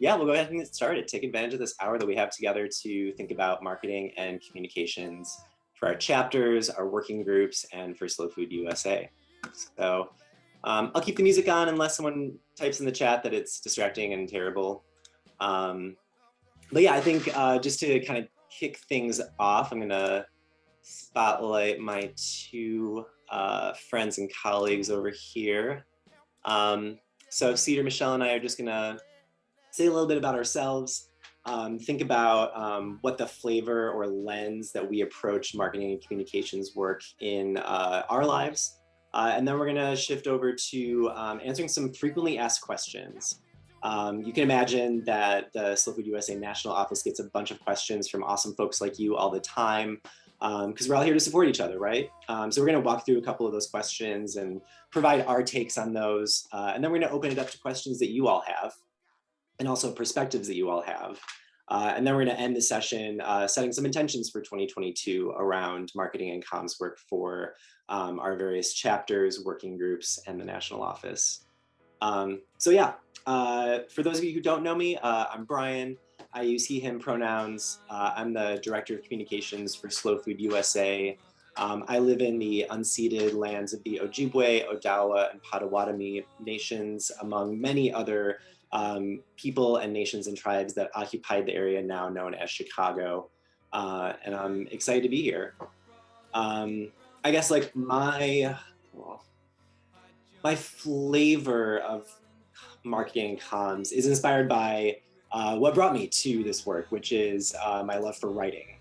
Yeah, we'll go ahead and get started. Take advantage of this hour that we have together to think about marketing and communications for our chapters, our working groups, and for Slow Food USA. So I'll keep the music on unless someone types in the chat that it's distracting and terrible. But yeah, I think just to kind of kick things off, I'm gonna spotlight my two friends and colleagues over here. So Cedar, Michelle, and I are just gonna say a little bit about ourselves, think about what the flavor or lens that we approach marketing and communications work in our lives. And then we're gonna shift over to answering some frequently asked questions. You can imagine that the Slow Food USA National Office gets a bunch of questions from awesome folks like you all the time, because we're all here to support each other, right? So we're gonna walk through a couple of those questions and provide our takes on those. And then we're gonna open it up to questions that you all have, and also perspectives that you all have. And then we're gonna end the session setting some intentions for 2022 around marketing and comms work for our various chapters, working groups, and the national office. So yeah, for those of you who don't know me, I'm Brian. I use he, him pronouns. I'm the Director of Communications for Slow Food USA. I live in the unceded lands of the Ojibwe, Odawa, and Potawatomi nations, among many other people and nations and tribes that occupied the area now known as Chicago. And I'm excited to be here. I guess like my flavor of marketing and comms is inspired by what brought me to this work, which is my love for writing.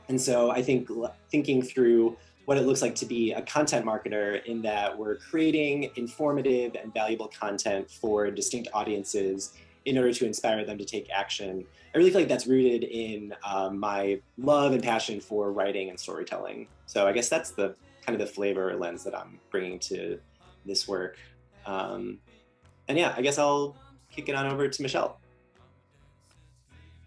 And so I think thinking through what it looks like to be a content marketer, in that we're creating informative and valuable content for distinct audiences in order to inspire them to take action. I really feel like that's rooted in my love and passion for writing and storytelling. So I guess that's the kind of the flavor lens that I'm bringing to this work. And yeah, I guess I'll kick it on over to Michelle.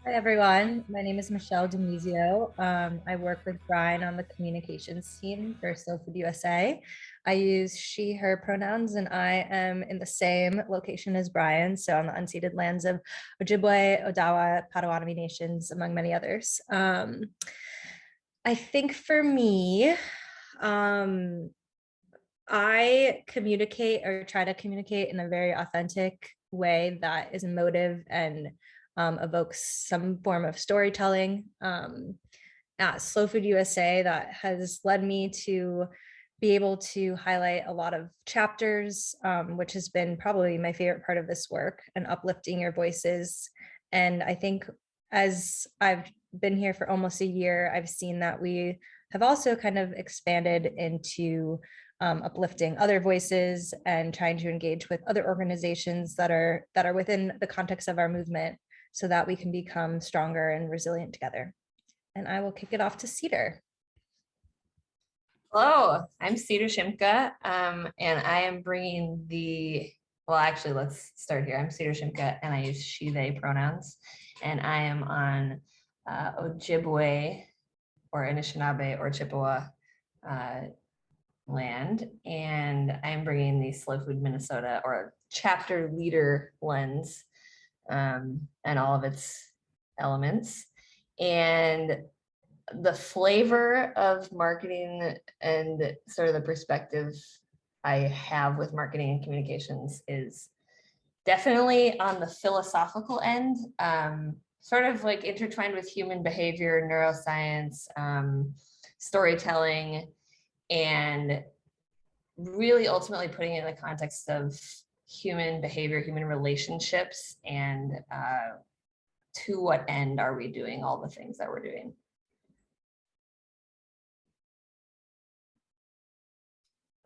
Hi everyone, my name is Michelle Dimizio. I work with Brian on the communications team for Slow Food USA. I use she, her pronouns, and I am in the same location as Brian, so on the unceded lands of Ojibwe, Odawa, Potawatomi nations, among many others. I think for me, I communicate or try to communicate in a very authentic way that is emotive and evokes some form of storytelling. At Slow Food USA, that has led me to be able to highlight a lot of chapters, which has been probably my favorite part of this work, and uplifting your voices. And I think as I've been here for almost a year, I've seen that we have also kind of expanded into uplifting other voices and trying to engage with other organizations that are within the context of our movement, so that we can become stronger and resilient together. And I will kick it off to Cedar. Hello, I'm Cedar Schimke, and I am bringing well, actually, let's start here. I'm Cedar Schimke, and I use she, they pronouns, and I am on Ojibwe or Anishinaabe or Chippewa land, and I'm bringing the Slow Food Minnesota or chapter leader lens and all of its elements. And the flavor of marketing and sort of the perspective I have with marketing and communications is definitely on the philosophical end, sort of like intertwined with human behavior, neuroscience, storytelling, and really ultimately putting it in the context of human behavior, human relationships, and to what end are we doing all the things that we're doing.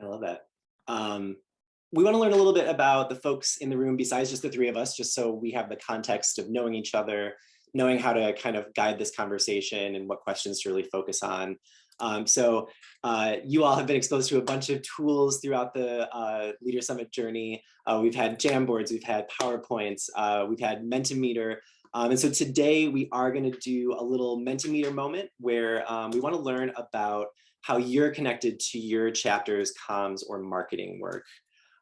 I love that. We want to learn a little bit about the folks in the room besides just the three of us, just so we have the context of knowing each other, knowing how to kind of guide this conversation and what questions to really focus on. So you all have been exposed to a bunch of tools throughout the Leader Summit journey. We've had Jamboards, we've had PowerPoints, we've had Mentimeter. And so today we are going to do a little Mentimeter moment where we want to learn about how you're connected to your chapter's comms or marketing work.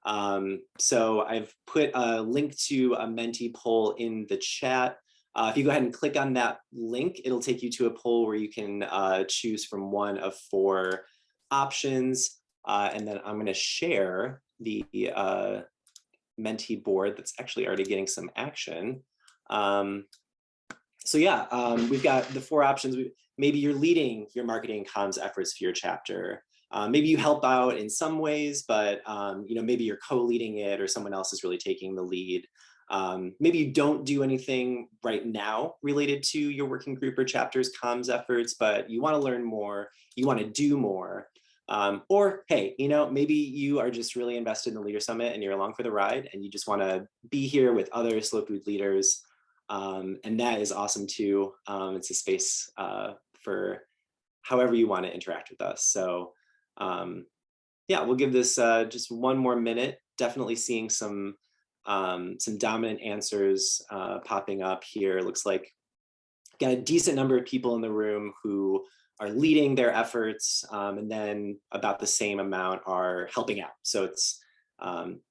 So I've put a link to a Menti poll in the chat. If you go ahead and click on that link, it'll take you to a poll where you can choose from one of 4 options. And then I'm going to share the Menti board that's actually already getting some action. So yeah, we've got the 4 options. Maybe you're leading your marketing comms efforts for your chapter. Maybe you help out in some ways, but maybe you're co-leading it or someone else is really taking the lead. Maybe you don't do anything right now related to your working group or chapter's comms efforts, but you want to learn more, you want to do more. Or hey, maybe you are just really invested in the Leader Summit and you're along for the ride and you just want to be here with other slow food leaders. And that is awesome too. It's a space for however you want to interact with us. So yeah, we'll give this just one more minute. Definitely seeing some dominant answers popping up here. It looks like got a decent number of people in the room who are leading their efforts, and then about the same amount are helping out. So it's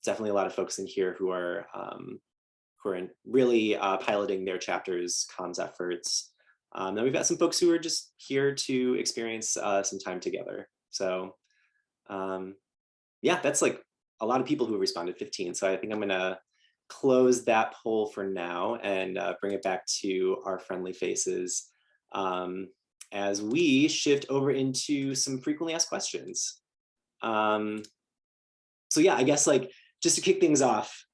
definitely a lot of folks in here who are really piloting their chapter's comms efforts. Then we've got some folks who are just here to experience some time together. So yeah, that's like a lot of people who responded, 15. So I think I'm gonna close that poll for now and bring it back to our friendly faces as we shift over into some frequently asked questions. So yeah, I guess like just to kick things off,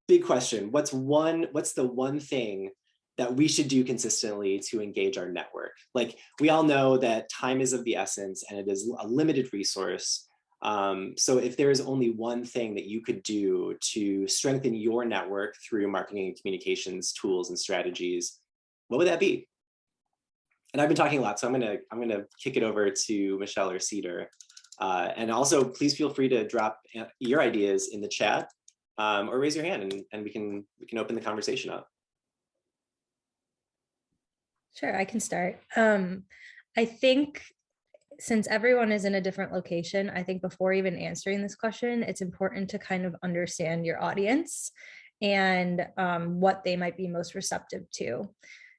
big question, what's the one thing that we should do consistently to engage our network? Like we all know that time is of the essence and it is a limited resource. So if there is only one thing that you could do to strengthen your network through marketing and communications tools and strategies, what would that be? And I've been talking a lot, so I'm gonna kick it over to Michelle or Cedar. And also, please feel free to drop your ideas in the chat or raise your hand, and we can open the conversation up. Sure, I can start. I think since everyone is in a different location, I think before even answering this question, it's important to kind of understand your audience and what they might be most receptive to.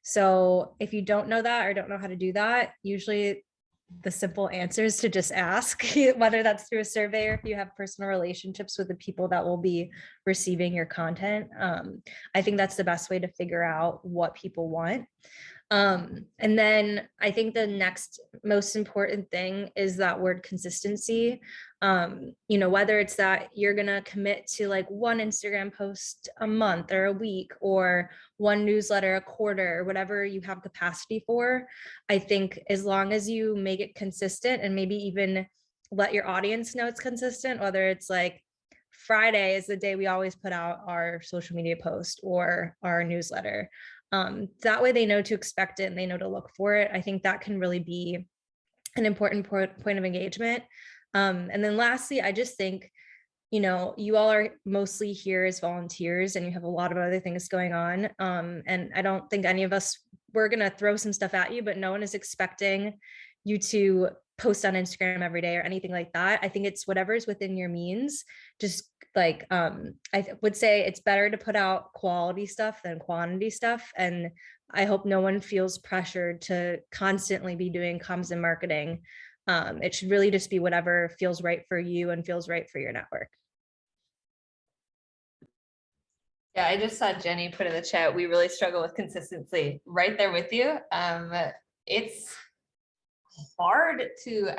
So if you don't know that or don't know how to do that, usually the simple answer is to just ask, whether that's through a survey or if you have personal relationships with the people that will be receiving your content. I think that's the best way to figure out what people want. And then I think the next most important thing is that word consistency. Whether it's that you're going to commit to like one Instagram post a month or a week or one newsletter a quarter or whatever you have capacity for, I think as long as you make it consistent and maybe even let your audience know it's consistent, whether it's like Friday is the day we always put out our social media post or our newsletter. That way they know to expect it and they know to look for it. I think that can really be an important point of engagement. And then lastly, I just think, you all are mostly here as volunteers and you have a lot of other things going on. And I don't think any of us, we're going to throw some stuff at you, but no one is expecting you to post on Instagram every day or anything like that. I think it's whatever is within your means. Just like, I would say it's better to put out quality stuff than quantity stuff. And I hope no one feels pressured to constantly be doing comms and marketing. It should really just be whatever feels right for you and feels right for your network. Yeah, I just saw Jenny put in the chat, we really struggle with consistency. Right there with you. It's hard to,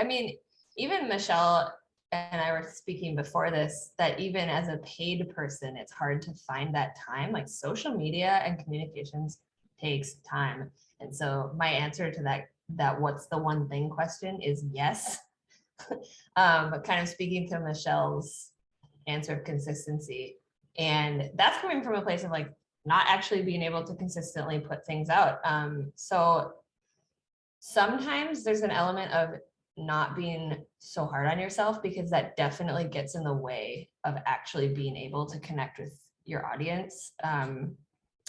even Michelle and I were speaking before this, that even as a paid person, it's hard to find that time. Like social media and communications takes time. And so my answer to that what's the one thing question is yes. Kind of speaking to Michelle's answer of consistency. And that's coming from a place of like not actually being able to consistently put things out. So sometimes there's an element of not being so hard on yourself, because that definitely gets in the way of actually being able to connect with your audience. And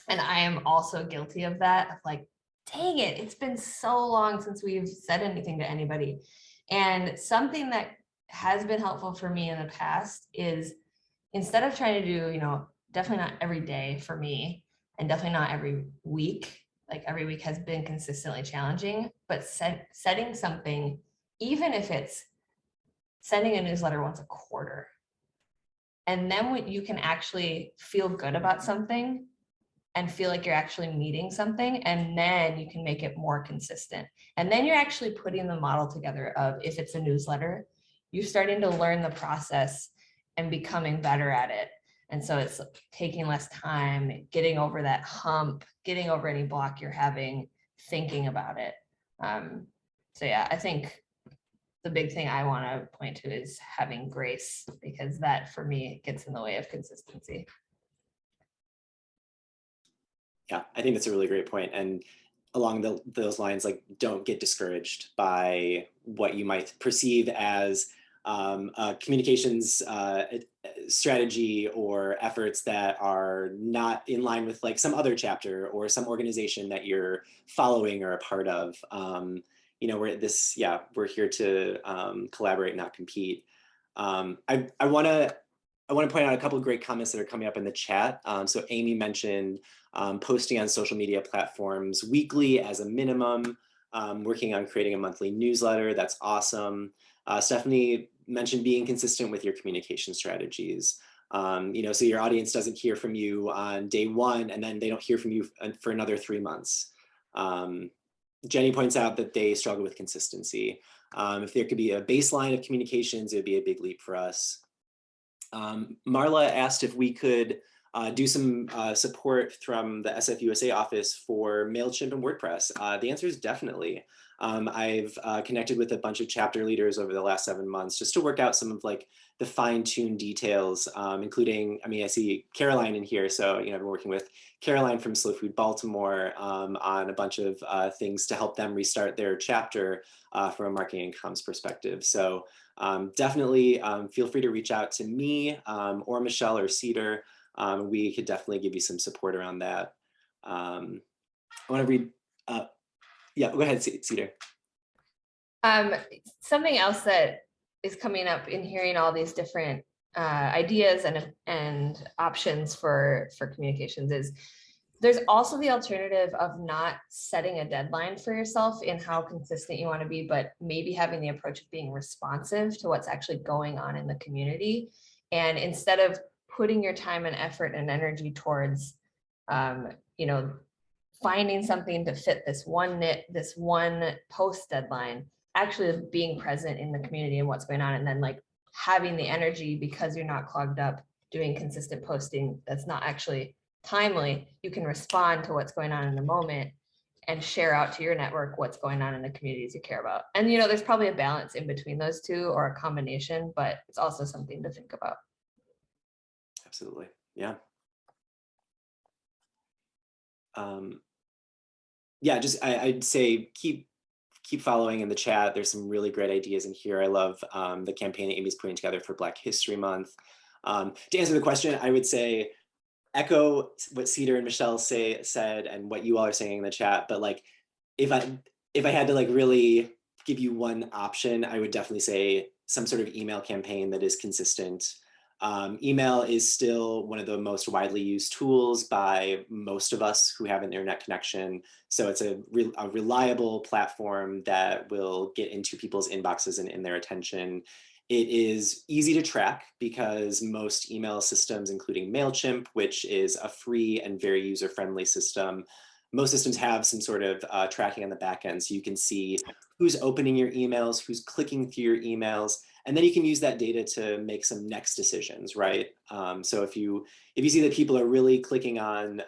I am also guilty of that, of like, dang it, it's been so long since we've said anything to anybody. And something that has been helpful for me in the past is instead of trying to do, definitely not every day for me, and definitely not every week, like every week has been consistently challenging, but setting something, even if it's sending a newsletter once a quarter, and then when you can actually feel good about something and feel like you're actually meeting something, and then you can make it more consistent. And then you're actually putting the model together of, if it's a newsletter, you're starting to learn the process and becoming better at it. And so it's taking less time, getting over that hump, getting over any block you're having, thinking about it. So yeah, I think the big thing I want to point to is having grace, because that for me gets in the way of consistency. Yeah, I think that's a really great point. And along those lines, like, don't get discouraged by what you might perceive as communications strategy or efforts that are not in line with like some other chapter or some organization that you're following or a part of. We're here to collaborate, not compete. I want to point out a couple of great comments that are coming up in the chat. So Amy mentioned posting on social media platforms weekly as a minimum, working on creating a monthly newsletter. That's awesome. Stephanie mentioned being consistent with your communication strategies. So your audience doesn't hear from you on day one, and then they don't hear from you for another 3 months. Jenny points out that they struggle with consistency. If there could be a baseline of communications, it would be a big leap for us. Marla asked if we could do some support from the SFUSA office for MailChimp and WordPress. The answer is definitely. I've connected with a bunch of chapter leaders over the last 7 months just to work out some of like the fine-tuned details, including, I see Caroline in here. So, I've been working with Caroline from Slow Food Baltimore on a bunch of things to help them restart their chapter from a marketing and comms perspective. So definitely feel free to reach out to me or Michelle or Cedar. We could definitely give you some support around that. I want to read, yeah, go ahead, Cedar. Something else that is coming up in hearing all these different ideas and options for communications is there's also the alternative of not setting a deadline for yourself in how consistent you want to be, but maybe having the approach of being responsive to what's actually going on in the community. And instead of putting your time and effort and energy towards, finding something to fit this one post deadline, actually being present in the community and what's going on, and then like having the energy, because you're not clogged up doing consistent posting that's not actually timely, you can respond to what's going on in the moment and share out to your network what's going on in the communities you care about. And there's probably a balance in between those two, or a combination, but it's also something to think about. Absolutely, yeah. I'd say keep following in the chat. There's some really great ideas in here. I love the campaign that Amy's putting together for Black History Month. To answer the question, I would say echo what Cedar and Michelle said and what you all are saying in the chat. But like, if I had to like really give you one option, I would definitely say some sort of email campaign that is consistent. Email is still one of the most widely used tools by most of us who have an internet connection. So it's a reliable platform that will get into people's inboxes and in their attention. It is easy to track because most email systems, including MailChimp, which is a free and very user-friendly system, most systems have some sort of tracking on the back end. So you can see who's opening your emails, who's clicking through your emails, and then you can use that data to make some next decisions, right? So if you see that people are really clicking on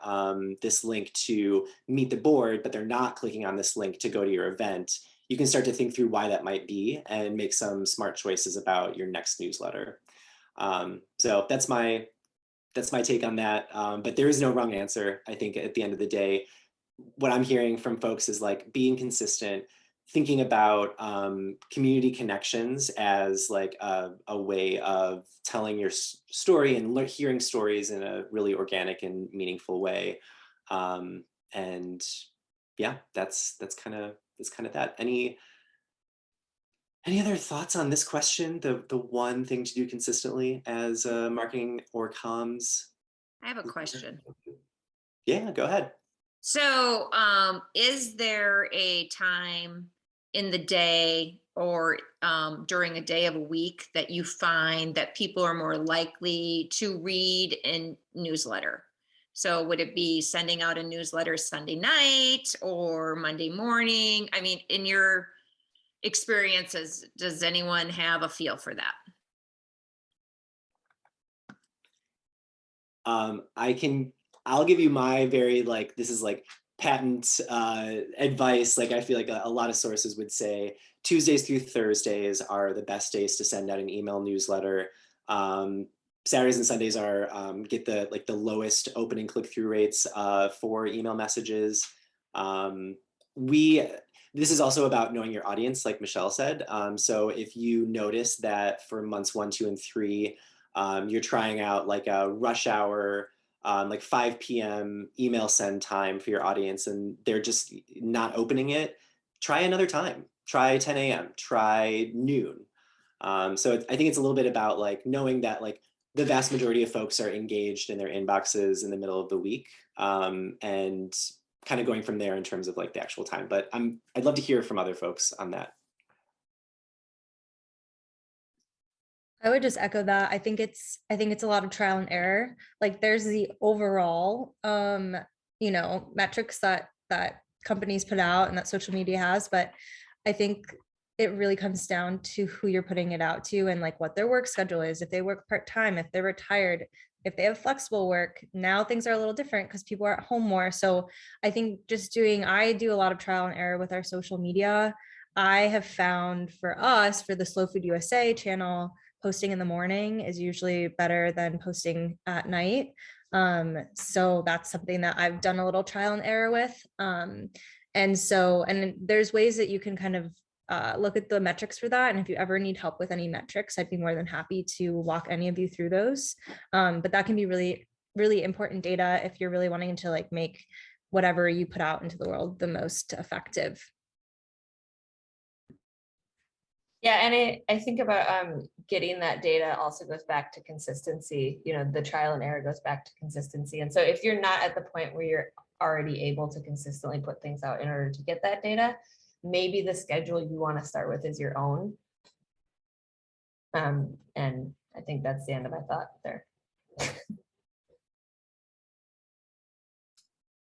this link to meet the board, but they're not clicking on this link to go to your event, you can start to think through why that might be and make some smart choices about your next newsletter. So that's my take on that. But there is no wrong answer. I think at the end of the day, what I'm hearing from folks is like being consistent, thinking about community connections as like a way of telling your story and hearing stories in a really organic and meaningful way. And yeah, that's kind of that. Any other thoughts on this question? The one thing to do consistently as marketing or comms? I have a question. Yeah, go ahead. So, is there a time in the day or during a day of a week that you find that people are more likely to read a newsletter? So would it be sending out a newsletter Sunday night or Monday morning? I mean, in your experiences, does anyone have a feel for that? I'll give you my very this is patent advice. I feel like a lot of sources would say Tuesdays through Thursdays are the best days to send out an email newsletter. Saturdays and Sundays are get the lowest opening click-through rates for email messages. This is also about knowing your audience, like Michelle said. So if you notice that for months 1, 2, and 3, you're trying out a rush hour, 5 p.m. email send time for your audience, and they're just not opening it, try another time. Try 10 a.m., try noon. So I think it's a little bit about knowing that the vast majority of folks are engaged in their inboxes in the middle of the week, and kind of going from there in terms of the actual time. But I'd love to hear from other folks on that. I would just echo that. I think it's a lot of trial and error. There's the overall metrics that companies put out and that social media has, but I think it really comes down to who you're putting it out to and what their work schedule is. If they work part-time, if they're retired, if they have flexible work. Now things are a little different because people are at home more. So I think I do a lot of trial and error with our social media. I have found for us, for the Slow Food USA channel, posting in the morning is usually better than posting at night. So that's something that I've done a little trial and error with. And there's ways that you can kind of look at the metrics for that. And if you ever need help with any metrics, I'd be more than happy to walk any of you through those. But that can be really, really important data if you're really wanting to make whatever you put out into the world the most effective. Yeah, and I think about getting that data also goes back to consistency. The trial and error goes back to consistency. And so if you're not at the point where you're already able to consistently put things out in order to get that data, maybe the schedule you want to start with is your own. And I think that's the end of my thought there.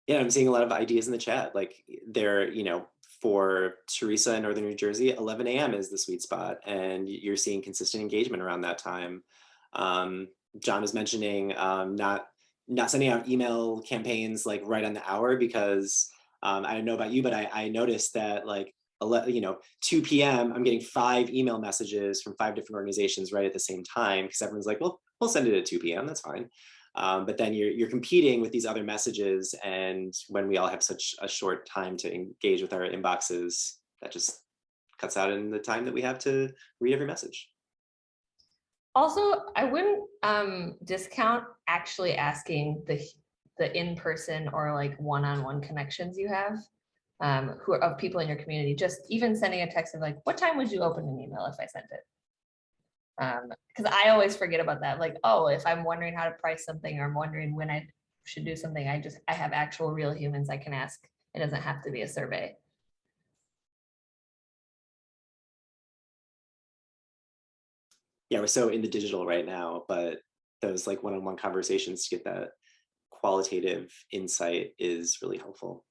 Yeah, I'm seeing a lot of ideas in the chat. For Teresa in Northern New Jersey, 11 a.m. is the sweet spot, and you're seeing consistent engagement around that time. John was mentioning not sending out email campaigns right on the hour, because I don't know about you, but I noticed that 2 p.m. I'm getting 5 email messages from 5 different organizations right at the same time, because everyone's like, well, we'll send it at 2 p.m. That's fine. But then you're competing with these other messages, and when we all have such a short time to engage with our inboxes, that just cuts out in the time that we have to read every message. Also, I wouldn't discount actually asking the in-person or one-on-one connections you have who are of people in your community. Just even sending a text of what time would you open an email if I sent it? Because I always forget about that. Oh, if I'm wondering how to price something, or I'm wondering when I should do something, I have actual real humans I can ask. It doesn't have to be a survey. Yeah, we're so in the digital right now, but those one-on-one conversations to get that qualitative insight is really helpful.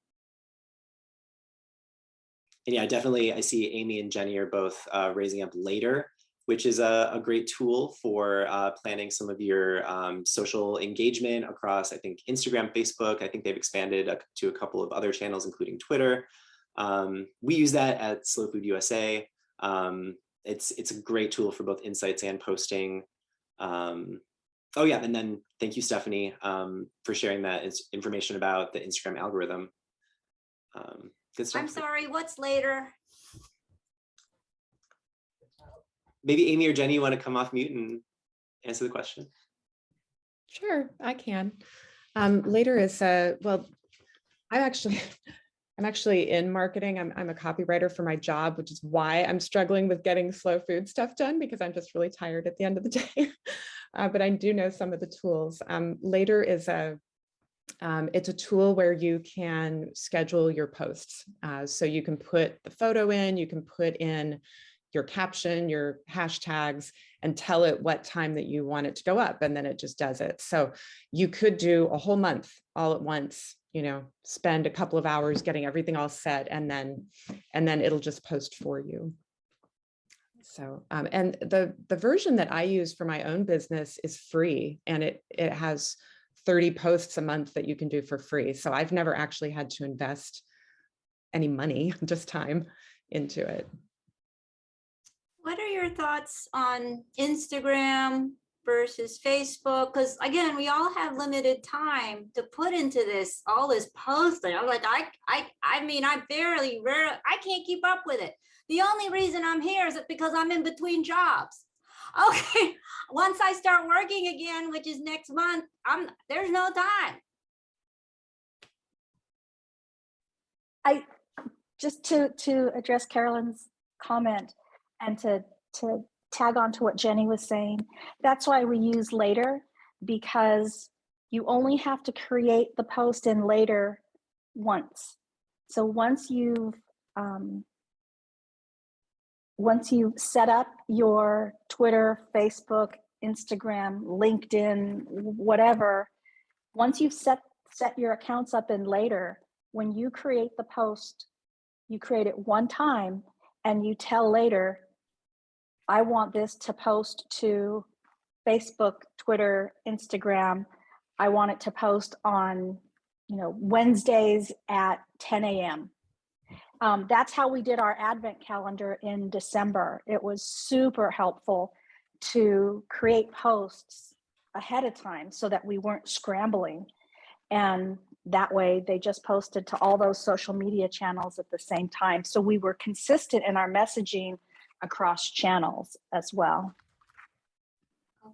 And yeah, definitely, I see Amy and Jenny are both raising up Later, which is a great tool for planning some of your social engagement across, I think, Instagram, Facebook. I think they've expanded to a couple of other channels, including Twitter. We use that at Slow Food USA. It's a great tool for both insights and posting. Oh yeah, and then thank you, Stephanie, for sharing that information about the Instagram algorithm. Good stuff. I'm sorry, what's Later? Maybe Amy or Jenny, you want to come off mute and answer the question? Sure, I can. Later is, well, I I'm actually in marketing. I'm a copywriter for my job, which is why I'm struggling with getting slow food stuff done, because I'm just really tired at the end of the day. But I do know some of the tools. Later is it's a tool where you can schedule your posts. So you can put the photo in, you can put in your caption, your hashtags, and tell it what time that you want it to go up, and then it just does it. So you could do a whole month all at once, you know, spend a couple of hours getting everything all set, and then it'll just post for you. So and the version that I use for my own business is free, and it has 30 posts a month that you can do for free. So I've never actually had to invest any money, just time, into it. What are your thoughts on Instagram versus Facebook? Because again, we all have limited time to put into this, all this posting. I'm like, I mean, I can't keep up with it. The only reason I'm here is because I'm in between jobs. Okay, once I start working again, which is next month, there's no time. Just to address Carolyn's comment and to tag on to what Jenny was saying, that's why we use Later, because you only have to create the post in Later once. So once you've set up your Twitter, Facebook, Instagram, LinkedIn, whatever, once you've set your accounts up in Later, when you create the post, you create it one time and you tell Later, I want this to post to Facebook, Twitter, Instagram. I want it to post on, Wednesdays at 10 a.m. That's how we did our Advent calendar in December. It was super helpful to create posts ahead of time so that we weren't scrambling. And that way they just posted to all those social media channels at the same time. So we were consistent in our messaging across channels as well.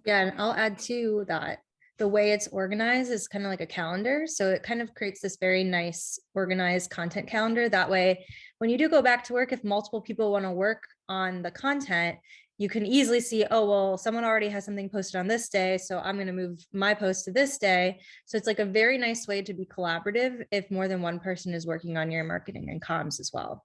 Yeah, and I'll add to that. The way it's organized is kind of like a calendar. So it kind of creates this very nice organized content calendar. That way, when you do go back to work, if multiple people want to work on the content, you can easily see, oh, well, someone already has something posted on this day, so I'm going to move my post to this day. So it's like a very nice way to be collaborative if more than one person is working on your marketing and comms as well.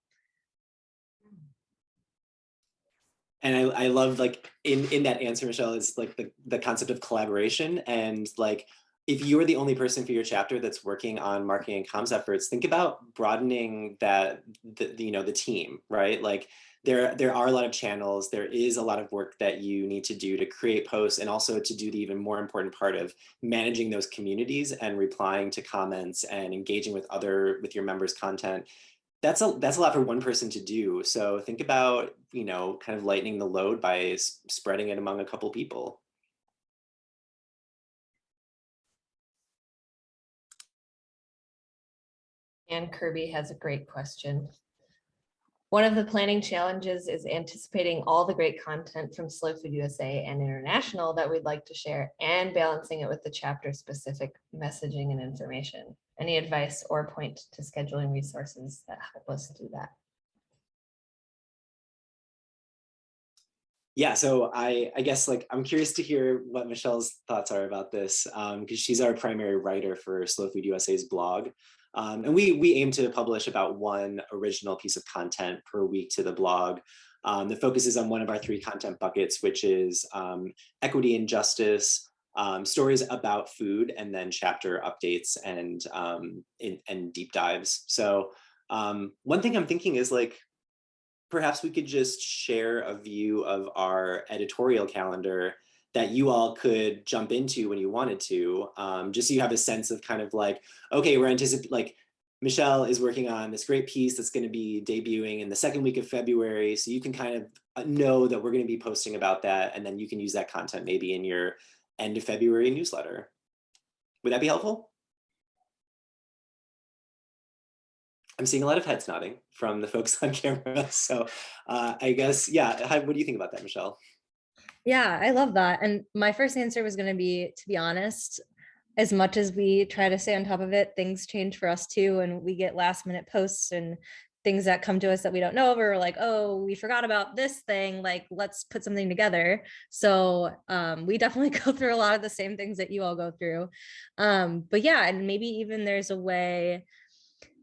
And I love, like, in that answer, Michelle, is like the concept of collaboration. And like, if you're the only person for your chapter that's working on marketing and comms efforts, think about broadening the team, right? Like there are a lot of channels, there is a lot of work that you need to do to create posts, and also to do the even more important part of managing those communities and replying to comments and engaging with your members' content. That's a lot for one person to do. So think about, kind of lightening the load by spreading it among a couple people. And Kirby has a great question. One of the planning challenges is anticipating all the great content from Slow Food USA and International that we'd like to share, and balancing it with the chapter specific messaging and information. Any advice or point to scheduling resources that help us do that? Yeah, so I guess, like, I'm curious to hear what Michelle's thoughts are about this, because she's our primary writer for Slow Food USA's blog. And we aim to publish about one original piece of content per week to the blog that focuses on one of our 3 content buckets, which is equity and justice, stories about food, and then chapter updates and deep dives. So one thing I'm thinking is, like, perhaps we could just share a view of our editorial calendar that you all could jump into when you wanted to, just so you have a sense of kind of like, okay, we're anticipating, like, Michelle is working on this great piece that's going to be debuting in the 2nd week of February. So you can kind of know that we're going to be posting about that. And then you can use that content maybe in your end of February newsletter. Would that be helpful? I'm seeing a lot of heads nodding from the folks on camera. So I guess, yeah, what do you think about that, Michelle? Yeah, I love that. And my first answer was going to be honest, as much as we try to stay on top of it, things change for us too. And we get last minute posts and things that come to us that we don't know of, or like, oh, we forgot about this thing, like, let's put something together. So we definitely go through a lot of the same things that you all go through. But yeah, and maybe even there's a way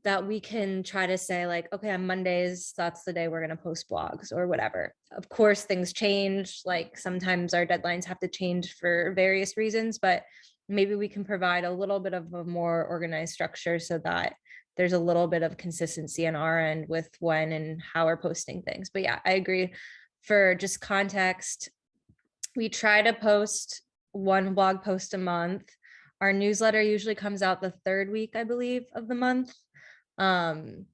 that we can try to say like, okay, on Mondays, that's the day we're going to post blogs or whatever. Of course, things change. Like sometimes our deadlines have to change for various reasons, but maybe we can provide a little bit of a more organized structure so that there's a little bit of consistency on our end with when and how we're posting things. But yeah, I agree. For just context, we try to post one blog post a month. Our newsletter usually comes out the third week, I believe, of the month. And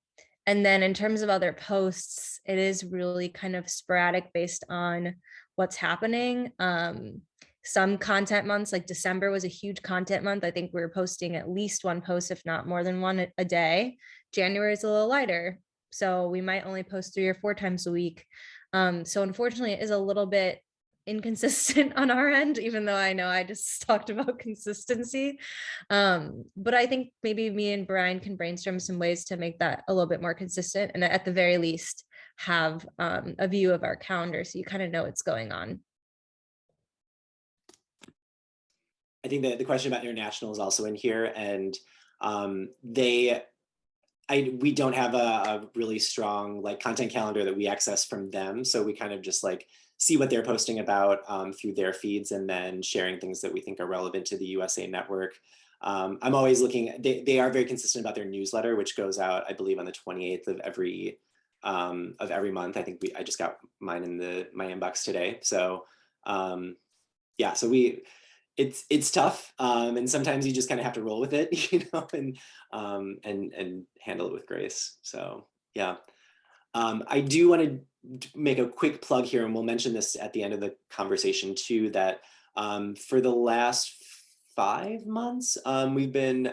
then in terms of other posts, it is really kind of sporadic based on what's happening. Some content months, like December was a huge content month. I think we were posting at least one post, if not more than one a day. January is a little lighter, so we might only post 3 or 4 times a week. So unfortunately, it is a little bit inconsistent on our end, even though I know I just talked about consistency. But I think maybe me and Brian can brainstorm some ways to make that a little bit more consistent, and at the very least have a view of our calendar so you kind of know what's going on. I think that the question about international is also in here, and we don't have a really strong like content calendar that we access from them, so we kind of just like see what they're posting about through their feeds, and then sharing things that we think are relevant to the USA network. I'm always looking. They are very consistent about their newsletter, which goes out, I believe, on the 28th of every month. I think I just got mine in my inbox today. So yeah, so it's tough, and sometimes you just kind of have to roll with it, you know, and handle it with grace. So yeah, I do want to make a quick plug here, and we'll mention this at the end of the conversation too, that for the last 5 months, we've been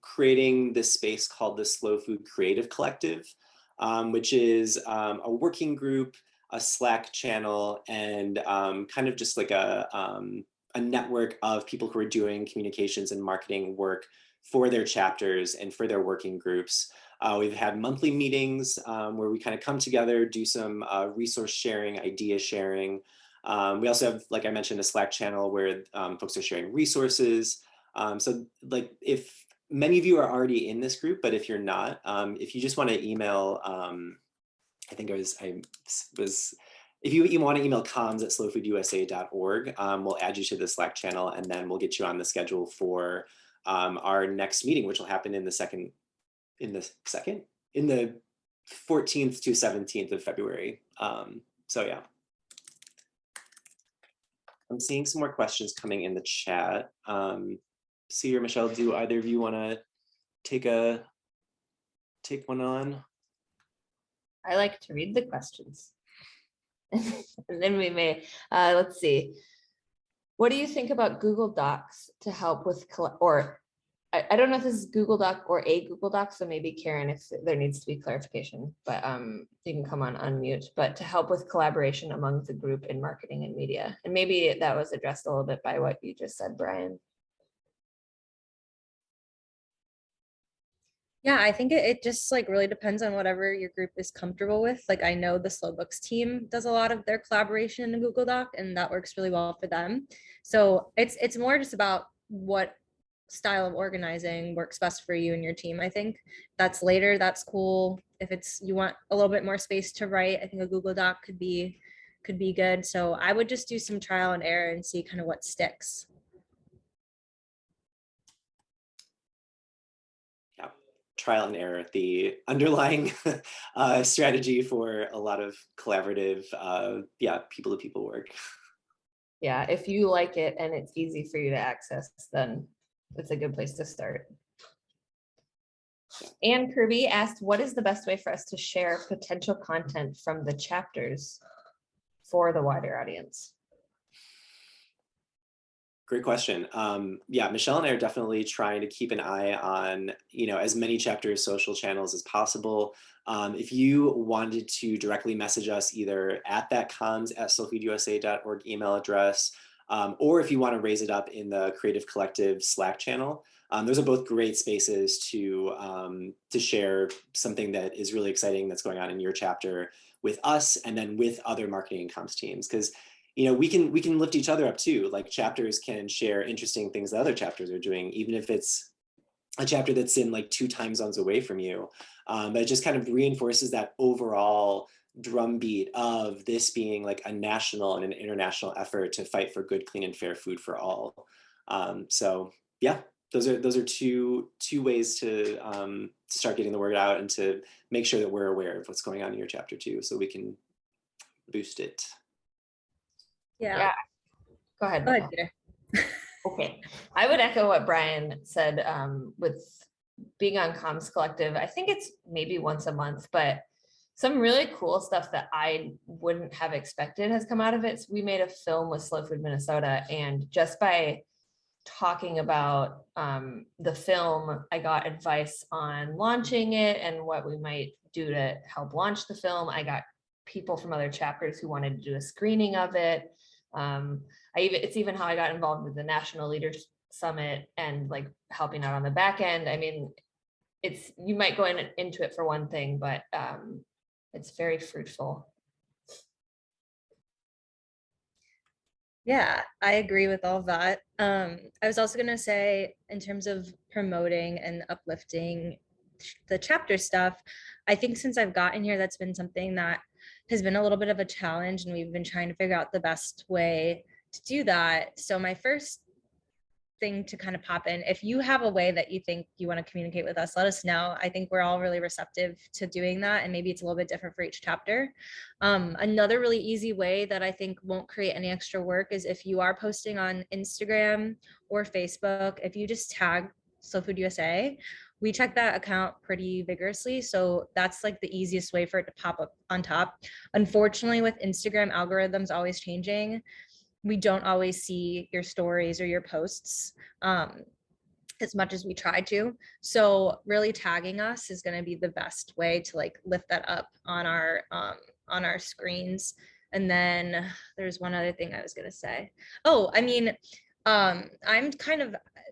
creating this space called the Slow Food Creative Collective, which is a working group, a Slack channel, and kind of just like a network of people who are doing communications and marketing work for their chapters and for their working groups. We've had monthly meetings where we kind of come together, do some resource sharing, idea sharing. We also have, like I mentioned, a Slack channel where folks are sharing resources. So like if many of you are already in this group, but if you're not, if you just want to email, I think if you want to email comms@slowfoodusa.org, we'll add you to the Slack channel, and then we'll get you on the schedule for our next meeting, which will happen in the 14th to 17th of February. So yeah. I'm seeing some more questions coming in the chat. Cedar, Michelle, do either of you want to take one on? I like to read the questions. And then we may, let's see. What do you think about Google Docs to help with, I don't know if this is Google Doc or a Google Doc, so maybe Karen, if there needs to be clarification, but you can come on unmute, but to help with collaboration among the group in marketing and media. And maybe that was addressed a little bit by what you just said, Brian. Yeah, I think it just like really depends on whatever your group is comfortable with. Like I know the Slow Books team does a lot of their collaboration in Google Doc, and that works really well for them. So it's more just about what style of organizing works best for you and your team. I think that's later, that's cool. If you want a little bit more space to write, I think a Google Doc could be good. So I would just do some trial and error and see kind of what sticks. Trial and error, the underlying strategy for a lot of collaborative, people-to-people work. Yeah, if you like it and it's easy for you to access, then it's a good place to start. Anne Kirby asked, what is the best way for us to share potential content from the chapters for the wider audience? Great question. Yeah, Michelle and I are definitely trying to keep an eye on, as many chapters social channels as possible. If you wanted to directly message us either at that comms@slowfoodusa.org email address, or if you want to raise it up in the Creative Collective Slack channel. Those are both great spaces to share something that is really exciting that's going on in your chapter with us, and then with other marketing and comms teams, because we can lift each other up too. Like chapters can share interesting things that other chapters are doing, even if it's a chapter that's in like 2 time zones away from you. But it just kind of reinforces that overall drumbeat of this being like a national and an international effort to fight for good, clean, and fair food for all. So yeah, those are two ways to start getting the word out and to make sure that we're aware of what's going on in your chapter too, so we can boost it. Yeah. Go ahead. Go ahead, Peter. Okay, I would echo what Brian said with being on Comms Collective. I think it's maybe once a month, but some really cool stuff that I wouldn't have expected has come out of it. So we made a film with Slow Food Minnesota, and just by talking about the film, I got advice on launching it and what we might do to help launch the film. I got people from other chapters who wanted to do a screening of it. It's even how I got involved with the National Leaders Summit and like helping out on the back end. I mean, you might go into it for one thing, but it's very fruitful. Yeah, I agree with all of that. I was also going to say, in terms of promoting and uplifting the chapter stuff, I think since I've gotten here, that's been something that has been a little bit of a challenge, and we've been trying to figure out the best way to do that. So my first thing to kind of pop in, if you have a way that you think you want to communicate with us, let us know. I think we're all really receptive to doing that, and maybe it's a little bit different for each chapter. Another really easy way that I think won't create any extra work is if you are posting on Instagram or Facebook, if you just tag Slow Food USA, we check that account pretty vigorously. So that's like the easiest way for it to pop up on top. Unfortunately, with Instagram algorithms always changing, we don't always see your stories or your posts as much as we try to. So really tagging us is going to be the best way to like lift that up on our screens. And then there's one other thing I was going to say. Oh, I mean,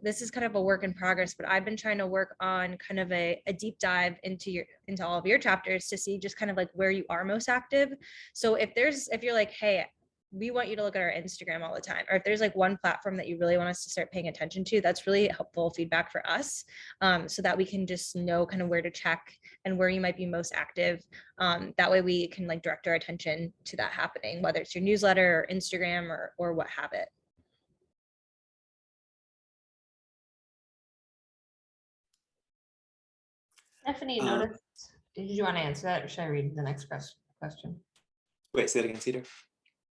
this is kind of a work in progress, but I've been trying to work on kind of a deep dive into all of your chapters to see just kind of like where you are most active. So if you're like, hey, we want you to look at our Instagram all the time, or if there's like one platform that you really want us to start paying attention to, that's really helpful feedback for us, so that we can just know kind of where to check and where you might be most active. That way we can like direct our attention to that happening, whether it's your newsletter or Instagram or what have it. Stephanie noticed, did you want to answer that, or should I read the next question? Wait, say that again, Cedar.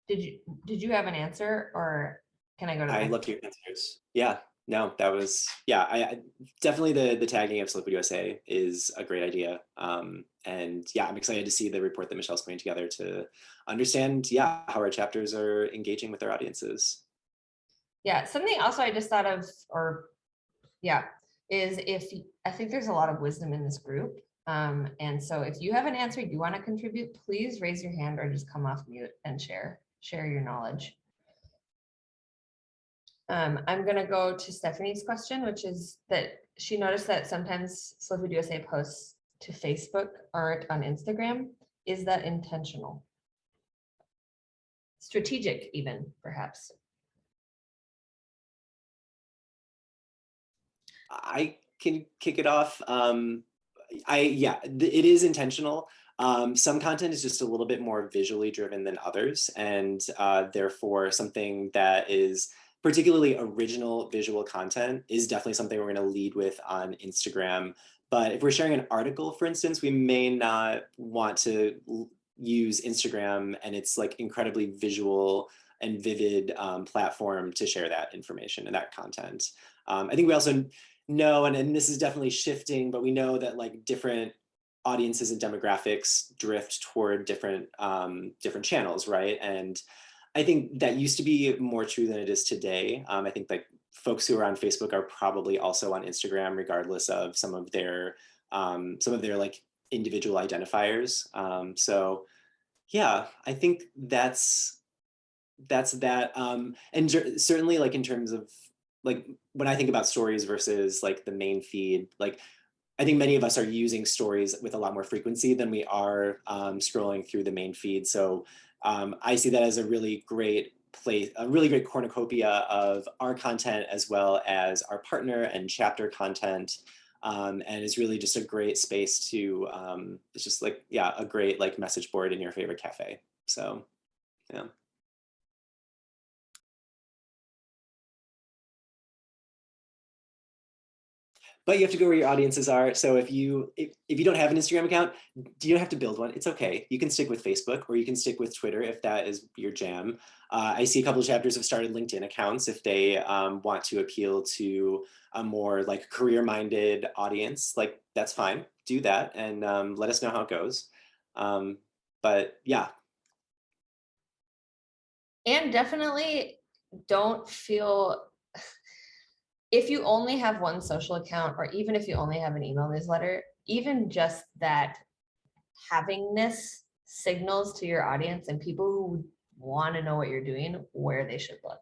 Did you have an answer, or can I go to I loved your answers. Yeah, no, that was, yeah, I definitely the tagging of Slow Food USA is a great idea. And yeah, I'm excited to see the report that Michelle's putting together to understand, yeah, how our chapters are engaging with their audiences. Yeah, something also I just thought of, is I think there's a lot of wisdom in this group. And so if you have an answer you want to contribute, please raise your hand or just come off mute and share your knowledge. I'm going to go to Stephanie's question, which is that she noticed that sometimes Slow Food USA posts to Facebook aren't on Instagram. Is that intentional? Strategic even, perhaps? I can kick it off. It is intentional. Some content is just a little bit more visually driven than others, and therefore something that is particularly original visual content is definitely something we're going to lead with on Instagram. But if we're sharing an article, for instance, we may not want to use Instagram and its like incredibly visual and vivid platform to share that information and that content. I think we also know, and this is definitely shifting, but we know that like different audiences and demographics drift toward different channels, right? And I think that used to be more true than it is today. I think like folks who are on Facebook are probably also on Instagram, regardless of some of their like individual identifiers. So yeah, I think that's that's that. And certainly like in terms of like when I think about stories versus like the main feed, like I think many of us are using stories with a lot more frequency than we are scrolling through the main feed. So I see that as a really great place, a really great cornucopia of our content as well as our partner and chapter content. And it's really just a great space to, it's just like, yeah, a great like message board in your favorite cafe. So, yeah. But you have to go where your audiences are. So if you don't have an Instagram account, you don't have to build one. It's okay. You can stick with Facebook or you can stick with Twitter if that is your jam. I see a couple of chapters have started LinkedIn accounts if they want to appeal to a more like career-minded audience. Like that's fine. Do that and let us know how it goes. But yeah. And definitely don't feel, if you only have one social account, or even if you only have an email newsletter, even just that havingness signals to your audience and people who want to know what you're doing, where they should look.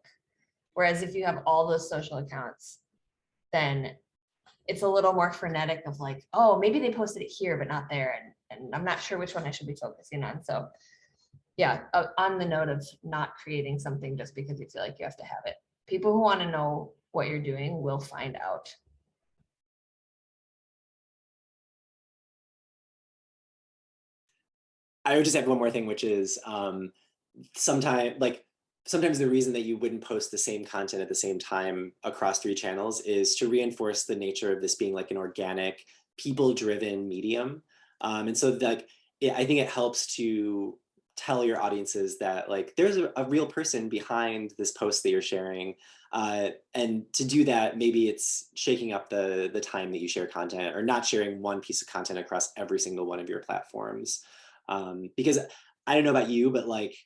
Whereas if you have all those social accounts, then it's a little more frenetic of like, oh, maybe they posted it here, but not there. And I'm not sure which one I should be focusing on. So yeah, on the note of not creating something just because you feel like you have to have it. People who want to know what you're doing will find out. I would just add one more thing, which is sometimes the reason that you wouldn't post the same content at the same time across 3 channels is to reinforce the nature of this being like an organic, people-driven medium. And so like, I think it helps to tell your audiences that like there's a real person behind this post that you're sharing. And to do that, maybe it's shaking up the time that you share content or not sharing one piece of content across every single one of your platforms. Because I don't know about you, but like,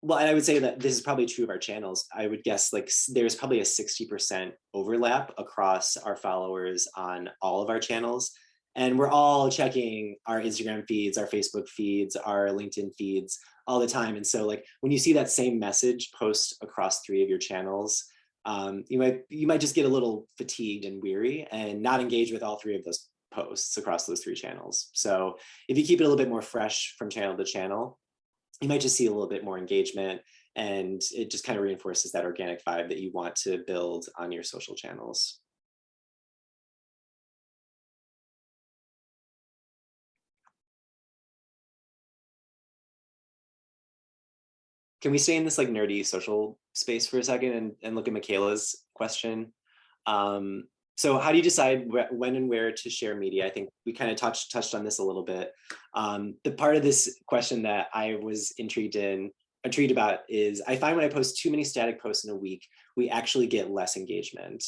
well, and I would say that this is probably true of our channels. I would guess like there's probably a 60% overlap across our followers on all of our channels. And we're all checking our Instagram feeds, our Facebook feeds, our LinkedIn feeds all the time. And so like when you see that same message post across 3 of your channels, you might just get a little fatigued and weary and not engage with all 3 of those posts across those 3 channels. So if you keep it a little bit more fresh from channel to channel, you might just see a little bit more engagement, and it just kind of reinforces that organic vibe that you want to build on your social channels. Can we stay in this like nerdy social space for a second and look at Michaela's question? So how do you decide when and where to share media? I think we kind of touched on this a little bit. The part of this question that I was intrigued about is I find when I post too many static posts in a week, we actually get less engagement.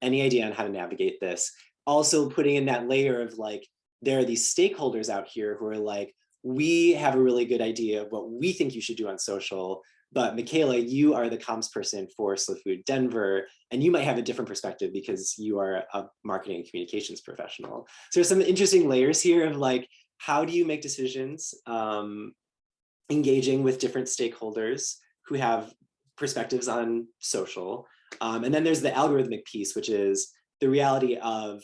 Any idea on how to navigate this? Also putting in that layer of like, there are these stakeholders out here who are like, we have a really good idea of what we think you should do on social, but Michaela, you are the comms person for Slow Food Denver, and you might have a different perspective because you are a marketing and communications professional. So there's some interesting layers here of like, how do you make decisions engaging with different stakeholders who have perspectives on social. And then there's the algorithmic piece, which is the reality of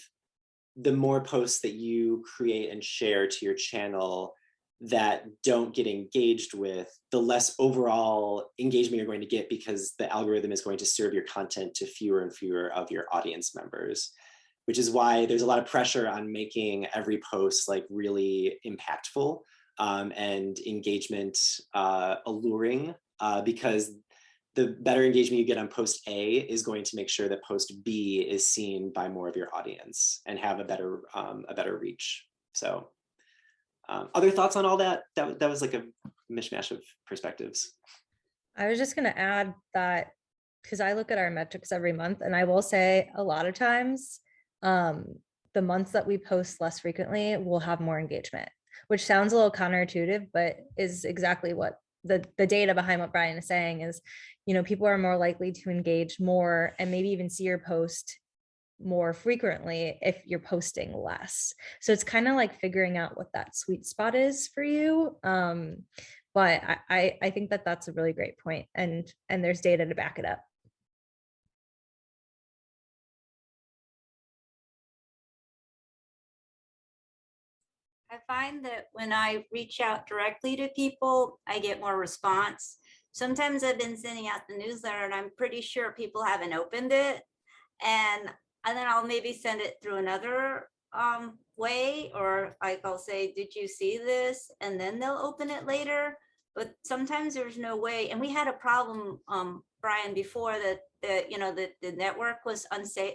the more posts that you create and share to your channel that don't get engaged with, the less overall engagement you're going to get because the algorithm is going to serve your content to fewer and fewer of your audience members, which is why there's a lot of pressure on making every post like really impactful and engagement alluring, because the better engagement you get on post A is going to make sure that post B is seen by more of your audience and have a better reach. So other thoughts on all that? That was like a mishmash of perspectives. I was just going to add that because I look at our metrics every month, and I will say a lot of times the months that we post less frequently will have more engagement, which sounds a little counterintuitive, but is exactly what the data behind what Brian is saying is, you know, people are more likely to engage more and maybe even see your post more frequently if you're posting less. So it's kind of like figuring out what that sweet spot is for you. But I think that that's a really great point, and there's data to back it up. I find that when I reach out directly to people, I get more response. Sometimes I've been sending out the newsletter and I'm pretty sure people haven't opened it. And then I'll maybe send it through another way, or like I'll say, did you see this? And then they'll open it later. But sometimes there's no way. And we had a problem, Brian, before that the network was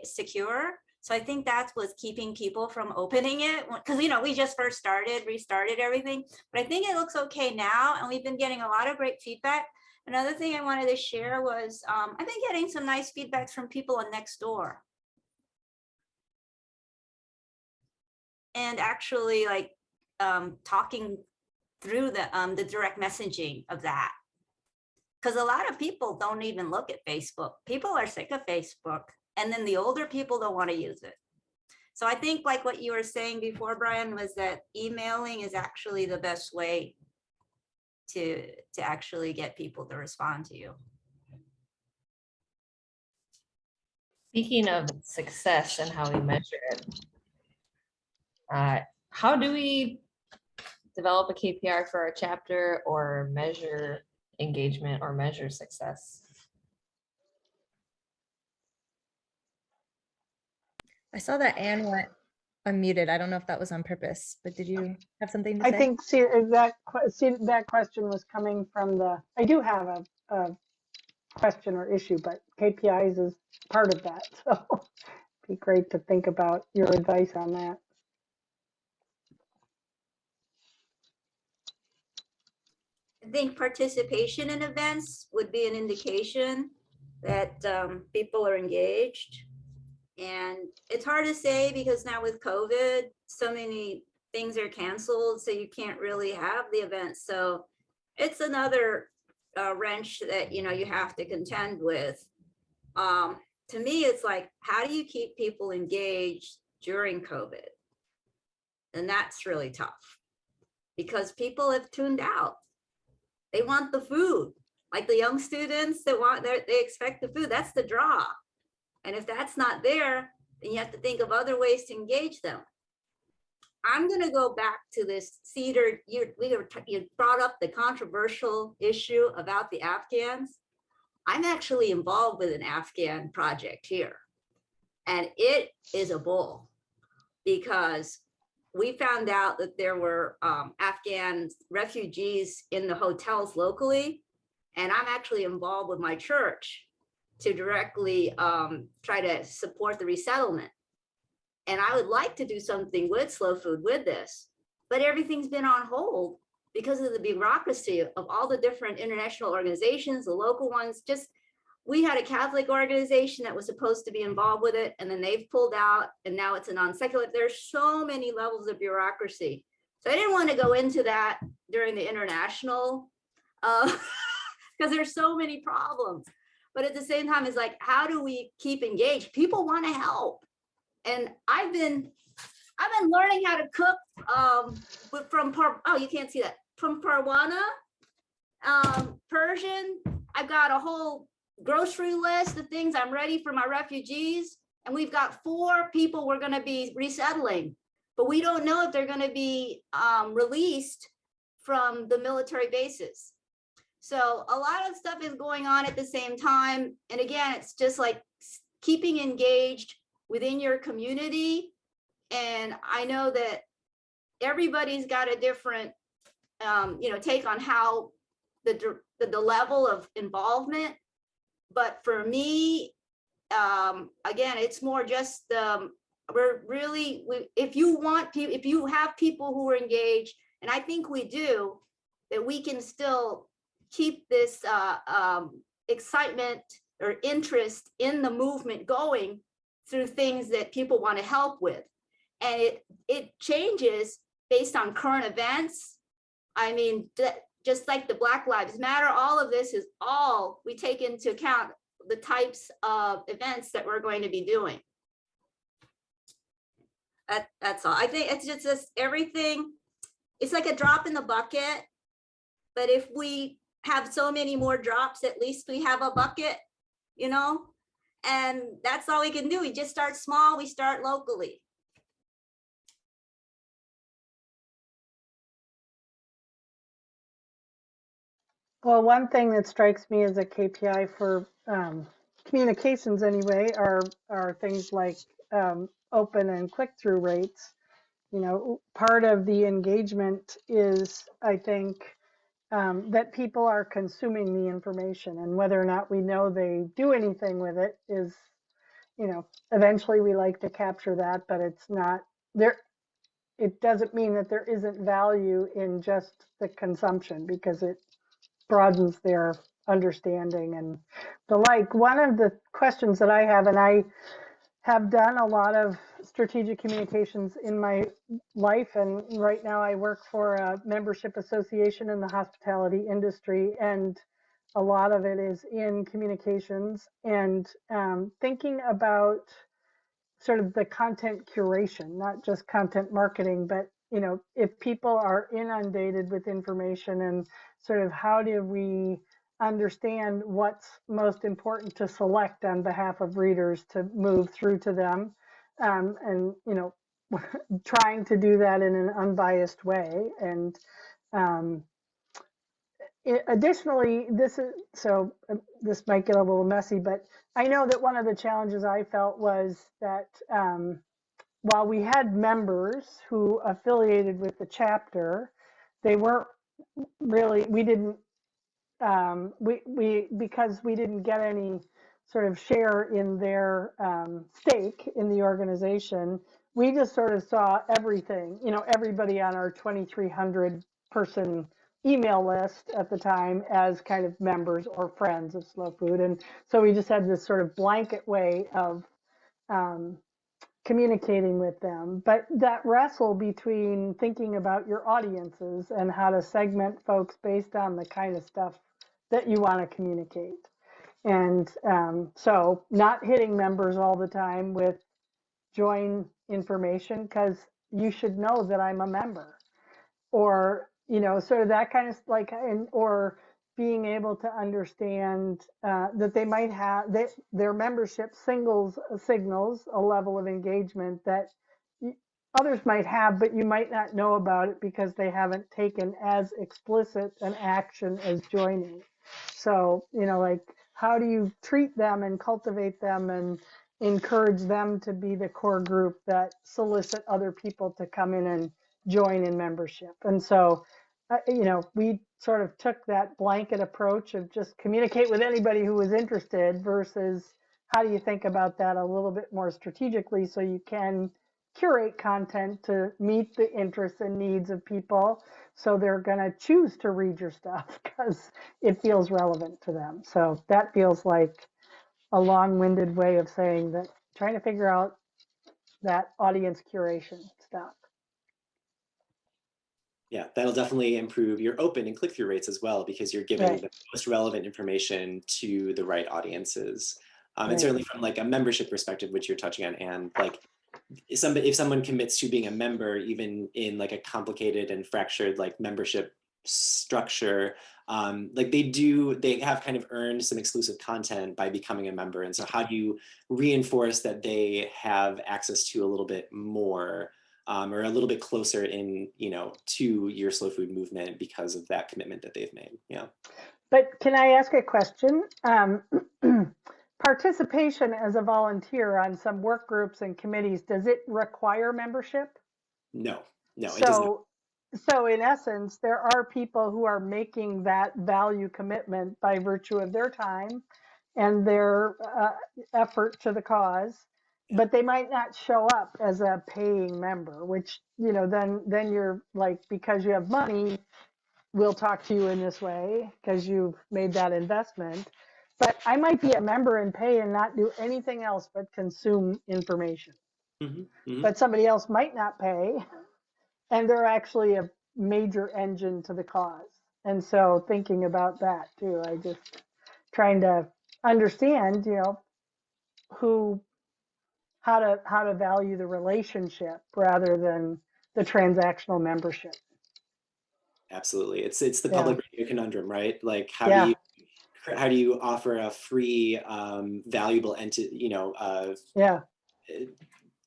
secure. So I think that's what's keeping people from opening it, because we just first restarted everything. But I think it looks okay now, and we've been getting a lot of great feedback. Another thing I wanted to share was I've been getting some nice feedbacks from people on Nextdoor. And actually like talking through the direct messaging of that. Because a lot of people don't even look at Facebook. People are sick of Facebook. And then the older people don't want to use it. So I think like what you were saying before, Brian, was that emailing is actually the best way to actually get people to respond to you. Speaking of success and how we measure it, how do we develop a KPI for our chapter or measure engagement or measure success? I saw that Anne went unmuted. I don't know if that was on purpose, but did you have something to say? I think that question was coming from I do have a question or issue, but KPIs is part of that. So it'd be great to think about your advice on that. I think participation in events would be an indication that people are engaged. And it's hard to say because now with COVID, so many things are canceled, so you can't really have the events. So it's another wrench that you have to contend with. To me, it's like, how do you keep people engaged during COVID? And that's really tough because people have tuned out. They want the food, like the young students that they expect the food. That's the draw. And if that's not there, then you have to think of other ways to engage them. I'm going to go back to this Cedar. You brought up the controversial issue about the Afghans. I'm actually involved with an Afghan project here. And it is a bull because we found out that there were Afghan refugees in the hotels locally. And I'm actually involved with my church to directly try to support the resettlement. And I would like to do something with Slow Food with this, but everything's been on hold because of the bureaucracy of all the different international organizations, the local ones. We had a Catholic organization that was supposed to be involved with it, and then they've pulled out, and now it's a non-secular. There's so many levels of bureaucracy. So I didn't want to go into that during the international, because there's so many problems. But at the same time, it's like, how do we keep engaged? People want to help. And I've been learning how to cook you can't see that, from Parwana, Persian. I've got a whole grocery list of things I'm ready for my refugees. And we've got 4 people we're going to be resettling, but we don't know if they're going to be released from the military bases. So a lot of stuff is going on at the same time. And again, it's just like keeping engaged within your community. And I know that everybody's got a different, take on how the level of involvement. But for me, again, it's more just if you have people who are engaged, and I think we do, that we can still keep this excitement or interest in the movement going through things that people want to help with. And it changes based on current events. I mean, just like the Black Lives Matter, all of this is all we take into account the types of events that we're going to be doing. That's all. I think it's just everything. It's like a drop in the bucket. But if we have so many more drops, at least we have a bucket, you know? And that's all we can do. We just start small, we start locally. Well, one thing that strikes me as a KPI for communications anyway are things like open and click-through rates. You know, part of the engagement is, I think, that people are consuming the information, and whether or not we know they do anything with it is, you know, eventually we like to capture that, but it's not there. It doesn't mean that there isn't value in just the consumption, because it broadens their understanding and the like. One of the questions that I have, and I have done a lot of strategic communications in my life, and right now I work for a membership association in the hospitality industry, and a lot of it is in communications and thinking about sort of the content curation, not just content marketing, but, you know, if people are inundated with information, and sort of how do we understand what's most important to select on behalf of readers to move through to them, and, you know, trying to do that in an unbiased way. And additionally, this might get a little messy, but I know that one of the challenges I felt was that while we had members who affiliated with the chapter, they weren't really, we didn't, because we didn't get any sort of share in their stake in the organization, we just sort of saw everything, you know, everybody on our 2,300 person email list at the time as kind of members or friends of Slow Food. And so we just had this sort of blanket way of communicating with them. But that wrestle between thinking about your audiences and how to segment folks based on the kind of stuff that you want to communicate. And so not hitting members all the time with join information, because you should know that I'm a member, or, you know, sort of that kind of like, or being able to understand that they might have their membership signals a level of engagement that others might have, but you might not know about it because they haven't taken as explicit an action as joining. So, you know, like, how do you treat them and cultivate them and encourage them to be the core group that solicit other people to come in and join in membership? And so, you know, we sort of took that blanket approach of just communicate with anybody who was interested, versus how do you think about that a little bit more strategically so you can curate content to meet the interests and needs of people, so they're going to choose to read your stuff because it feels relevant to them. So that feels like a long-winded way of saying that, trying to figure out that audience curation stuff. Yeah, that'll definitely improve your open and click-through rates as well, because you're giving Right. the most relevant information to the right audiences. And Right. certainly from like a membership perspective, which you're touching on, and like if someone commits to being a member, even in like a complicated and fractured like membership structure, like they have kind of earned some exclusive content by becoming a member. And so how do you reinforce that they have access to a little bit more, or a little bit closer in, you know, to your slow food movement because of that commitment that they've made? Yeah. But can I ask a question? Participation as a volunteer on some work groups and committees, does it require membership? No, it doesn't. So in essence, there are people who are making that value commitment by virtue of their time and their effort to the cause, but they might not show up as a paying member, which, you know, then you're like, because you have money, we'll talk to you in this way because you've made that investment. But I might be a member and pay and not do anything else but consume information. But somebody else might not pay, and they're actually a major engine to the cause. And so thinking about that too, I just trying to understand, you know, how to value the relationship rather than the transactional membership. Absolutely. It's the Yeah. public radio conundrum, right? Like Yeah. how do you offer a free, valuable Yeah.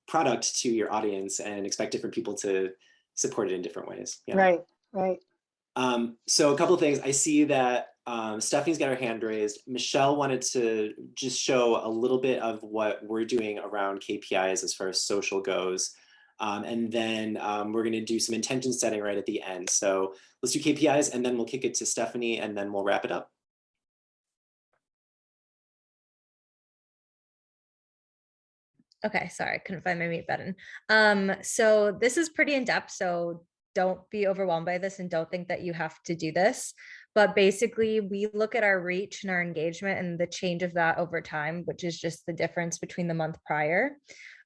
product to your audience and expect different people to support it in different ways? Yeah. Right. Right. So a couple of things. I see that Stephanie's got her hand raised. Michelle wanted to just show a little bit of what we're doing around KPIs as far as social goes. And then we're going to do some intention setting right at the end. So let's do KPIs and then we'll kick it to Stephanie and then we'll wrap it up. Okay, sorry, I couldn't find my mute button. So this is pretty in-depth, so don't be overwhelmed by this and don't think that you have to do this. But basically, we look at our reach and our engagement and the change of that over time, which is just the difference between the month prior.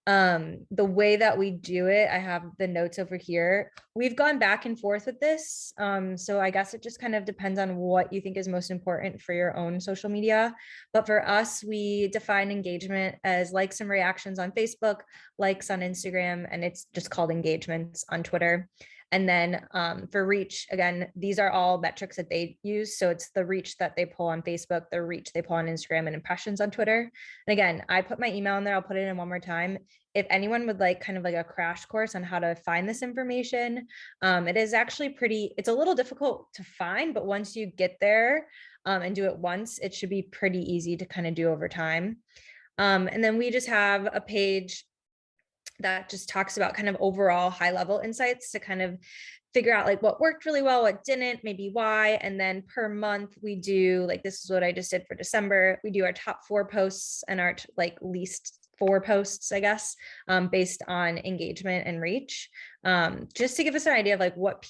The way that we do it, I have the notes over here. We've gone back and forth with this. So I guess it just kind of depends on what you think is most important for your own social media. But for us, we define engagement as likes and reactions on Facebook, likes on Instagram, and it's just called engagements on Twitter. And then for reach, again, these are all metrics that they use. So it's the reach that they pull on Facebook, the reach they pull on Instagram, and impressions on Twitter. And again, I put my email in there. I'll put it in one more time. If anyone would like kind of like a crash course on how to find this information, it is actually it's a little difficult to find, but once you get there and do it once, it should be pretty easy to kind of do over time. And then we just have a page that just talks about kind of overall high level insights to kind of figure out like what worked really well, what didn't, maybe why. And then per month we do, like, this is what I just did for December. We do our top 4 posts and our like least 4 posts, I guess, based on engagement and reach, just to give us an idea of like what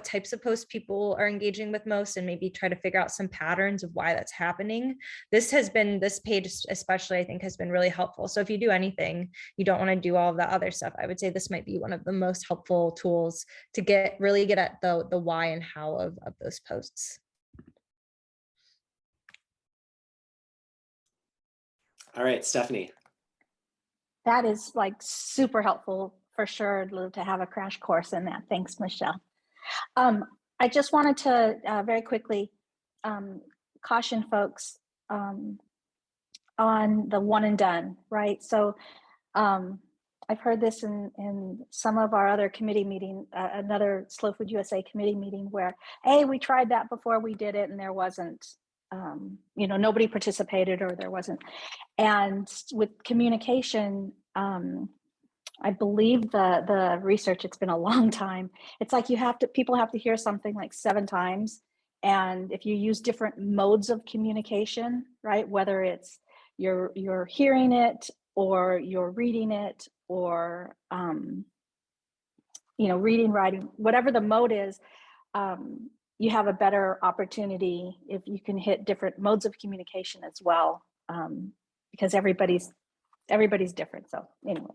types of posts people are engaging with most, and maybe try to figure out some patterns of why that's happening. This page especially, I think, has been really helpful. So if you do anything, you don't want to do all of that other stuff, I would say this might be one of the most helpful tools to really get at the why and how of those posts. All right, Stephanie. That is like super helpful for sure to have a crash course in that. Thanks, Michelle. I just wanted to very quickly caution folks on the one and done, right? So I've heard this in some of our other committee meeting, another Slow Food USA committee meeting where, hey, we tried that before we did it and there wasn't, nobody participated or there wasn't. And with communication, I believe the research, it's been a long time. It's like people have to hear something like 7 times. And if you use different modes of communication, right, whether it's you're hearing it or you're reading it or, reading, writing, whatever the mode is, you have a better opportunity if you can hit different modes of communication as well, because everybody's different. So anyways.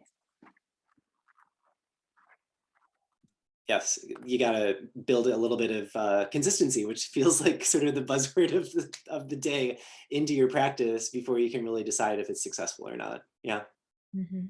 Yes, you got to build a little bit of consistency, which feels like sort of the buzzword of the day, into your practice before you can really decide if it's successful or not. Yeah. Mm-hmm.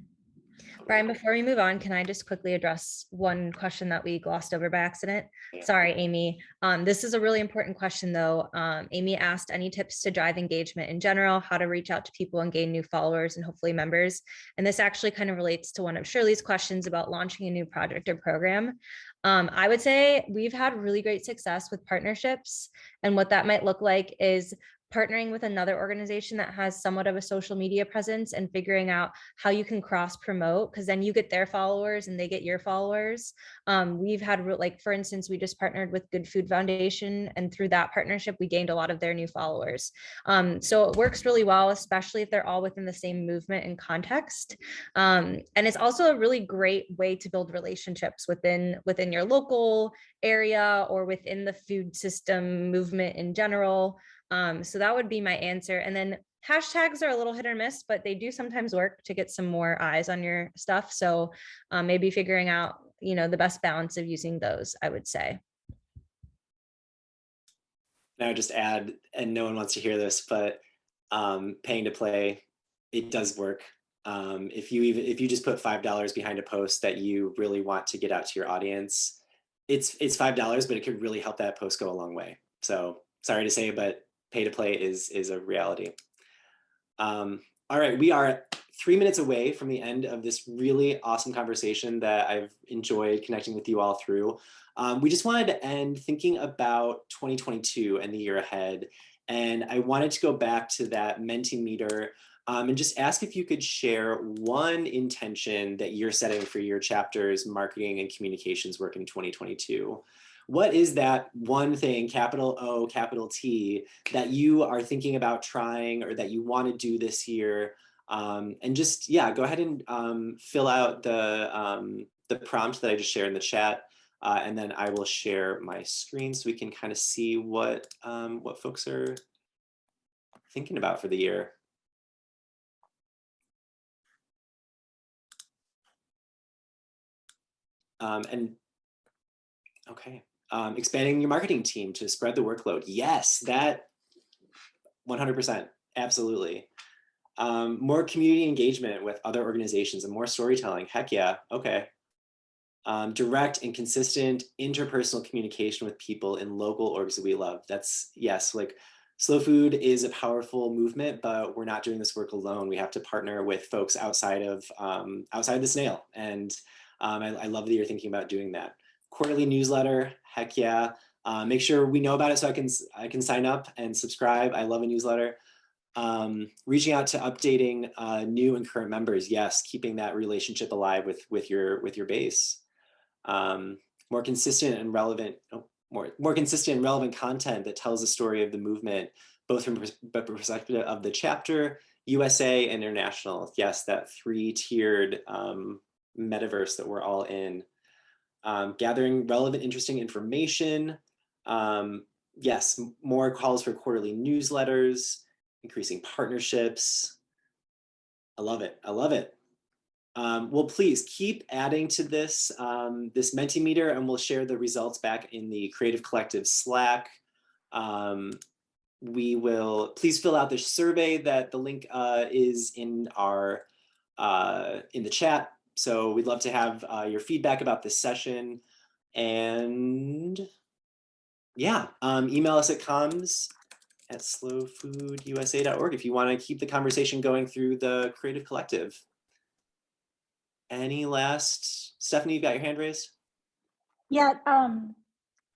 Brian, before we move on, can I just quickly address one question that we glossed over by accident? Yeah. Sorry, Amy. This is a really important question though. Amy asked any tips to drive engagement in general, how to reach out to people and gain new followers and hopefully members. And this actually kind of relates to one of Shirley's questions about launching a new project or program. I would say we've had really great success with partnerships, and what that might look like is partnering with another organization that has somewhat of a social media presence and figuring out how you can cross promote, because then you get their followers and they get your followers. We've had, like, for instance, we just partnered with Good Food Foundation, and through that partnership, we gained a lot of their new followers. So it works really well, especially if they're all within the same movement and context. And it's also a really great way to build relationships within your local area or within the food system movement in general. So that would be my answer. And then hashtags are a little hit or miss, but they do sometimes work to get some more eyes on your stuff. So maybe figuring out, the best balance of using those, I would say. Now just add, and no one wants to hear this, but paying to play, it does work. If you just put $5 behind a post that you really want to get out to your audience, it's $5, but it could really help that post go a long way. So sorry to say, but pay to play is a reality. All right, we are 3 minutes away from the end of this really awesome conversation that I've enjoyed connecting with you all through. We just wanted to end thinking about 2022 and the year ahead. And I wanted to go back to that Mentimeter and just ask if you could share one intention that you're setting for your chapter's marketing and communications work in 2022. What is that one thing, capital O, capital T, that you are thinking about trying or that you want to do this year? And just, yeah, go ahead and fill out the prompt that I just shared in the chat. And then I will share my screen so we can kind of see what folks are thinking about for the year. And okay, expanding your marketing team to spread the workload. Yes, that 100%, absolutely. More community engagement with other organizations and more storytelling. Heck yeah, okay. Direct and consistent interpersonal communication with people in local orgs that we love. That's, yes, like Slow Food is a powerful movement, but we're not doing this work alone. We have to partner with folks outside of the snail. And I love that you're thinking about doing that. Quarterly newsletter, heck yeah. Make sure we know about it so I can sign up and subscribe. I love a newsletter. Reaching out to updating new and current members. Yes, keeping that relationship alive with your base. More consistent and relevant, more consistent and relevant content that tells the story of the movement, both from the perspective of the chapter, USA, and international. Yes, that 3-tiered metaverse that we're all in. Gathering relevant, interesting information. Yes, more calls for quarterly newsletters, increasing partnerships. I love it. I love it. Well, please keep adding to this Mentimeter, and we'll share the results back in the Creative Collective Slack. We will please fill out the survey that the link is in our in the chat. So we'd love to have your feedback about this session, and yeah, email us at comms@slowfoodusa.org if you want to keep the conversation going through the Creative Collective. Any last, Stephanie, you got your hand raised? Yeah,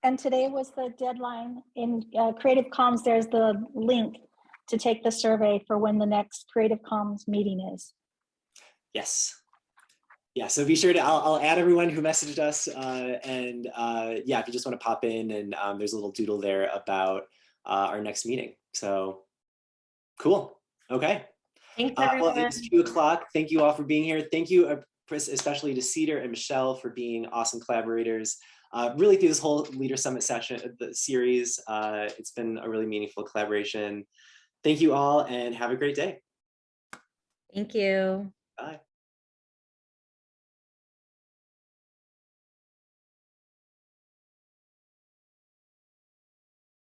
and today was the deadline. In Creative Comms, there's the link to take the survey for when the next Creative Comms meeting is. Yes. Yeah, so be sure to, I'll add everyone who messaged us, and yeah, if you just want to pop in, and there's a little doodle there about our next meeting. So cool. Okay. Thanks, Well, everyone. it's 2 o'clock. Thank you all for being here. Thank you especially to Cedar and Michelle for being awesome collaborators. Really through this whole Leader Summit session, the series, it's been a really meaningful collaboration. Thank you all and have a great day. Thank you. Bye.